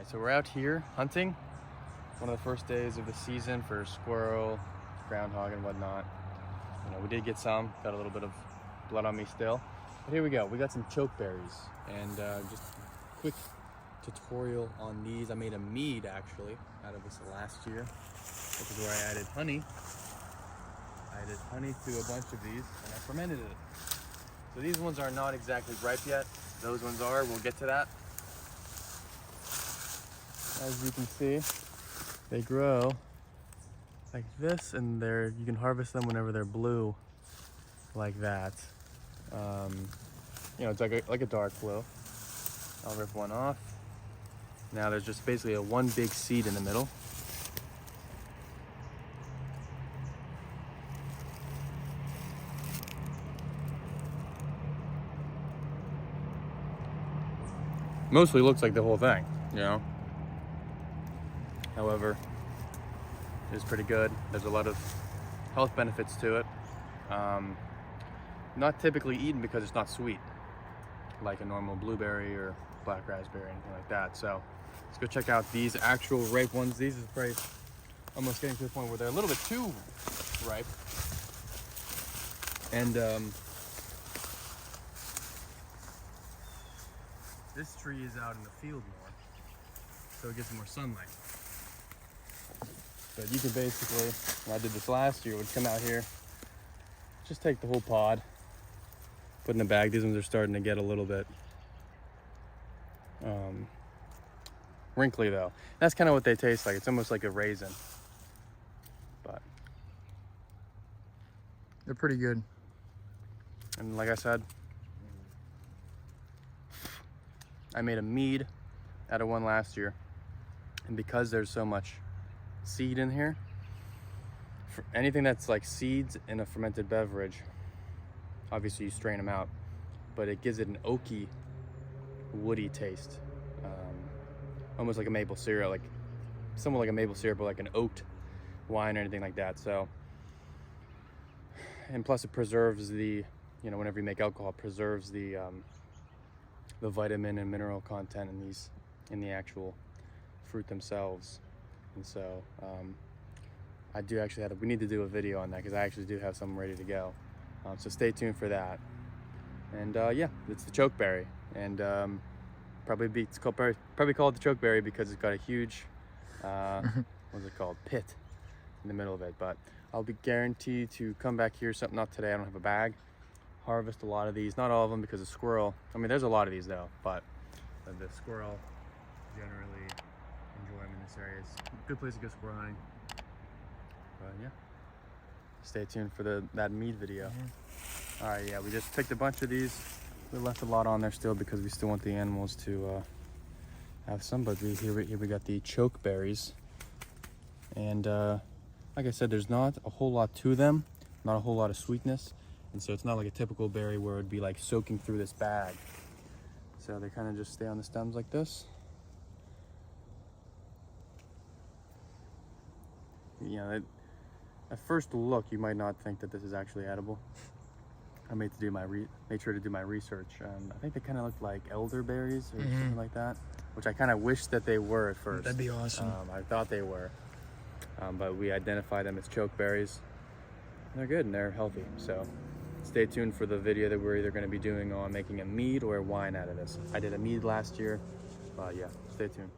Alright, so we're out here hunting. One of the first days of the season for squirrel, groundhog, and whatnot. You know, we did get some, got a little bit of blood on me still. But here we go, we got some chokeberries. And just a quick tutorial on these. I made a mead actually out of this last year, which is where I added honey. I added honey to a bunch of these and I fermented it. So these ones are not exactly ripe yet. Those ones are, we'll get to that. As you can see, they grow like this, and you can harvest them whenever they're blue, like that. You know, it's like a dark blue. I'll rip one off. Now there's just basically one big seed in the middle. Mostly looks like the whole thing, you know. However, it's pretty good. There's a lot of health benefits to it. Not typically eaten because it's not sweet, like a normal blueberry or black raspberry or anything like that. So let's go check out these actual ripe ones. These is probably almost getting to the point where they're a little bit too ripe. And this tree is out in the field more, so it gets more sunlight. But you can basically, when I did this last year, would come out here, just take the whole pod, put in a bag. These ones are starting to get a little bit wrinkly though. That's kind of what they taste like. It's almost like a raisin, but they're pretty good. And like I said, I made a mead out of one last year, and because there's so much seed in here, for anything that's like seeds in a fermented beverage, obviously you strain them out, but it gives it an oaky, woody taste, almost like a maple syrup, like somewhat like a maple syrup or like an oaked wine or anything like that. So, and plus it preserves the, you know, whenever you make alcohol, it preserves the vitamin and mineral content in the actual fruit themselves. And so I do actually we need to do a video on that, because I actually do have some ready to go. So stay tuned for that. And yeah, it's the chokeberry, and probably called the chokeberry because it's got a huge what's it called, pit in the middle of it. But I'll be guaranteed to come back here, not today, I don't have a bag, harvest a lot of these, not all of them because of squirrel. I mean, there's a lot of these though, but the squirrel generally enjoy them in this area. It's a good place to go squirrel hunting. But yeah, stay tuned for that mead video. All right, yeah, we just picked a bunch of these. We left a lot on there still because we still want the animals to have some. But here we got the chokeberries, and like I said, there's not a whole lot to them, not a whole lot of sweetness, and so it's not like a typical berry where it'd be like soaking through this bag. So they kind of just stay on the stems like this. You know, at first look, you might not think that this is actually edible. I made sure to do my research. I think they kind of look like elderberries or something like that, which I kind of wish that they were at first. That'd be awesome. I thought they were, but we identified them as chokeberries. They're good and they're healthy. So stay tuned for the video that we're either going to be doing on making a mead or a wine out of this. I did a mead last year, but yeah, stay tuned.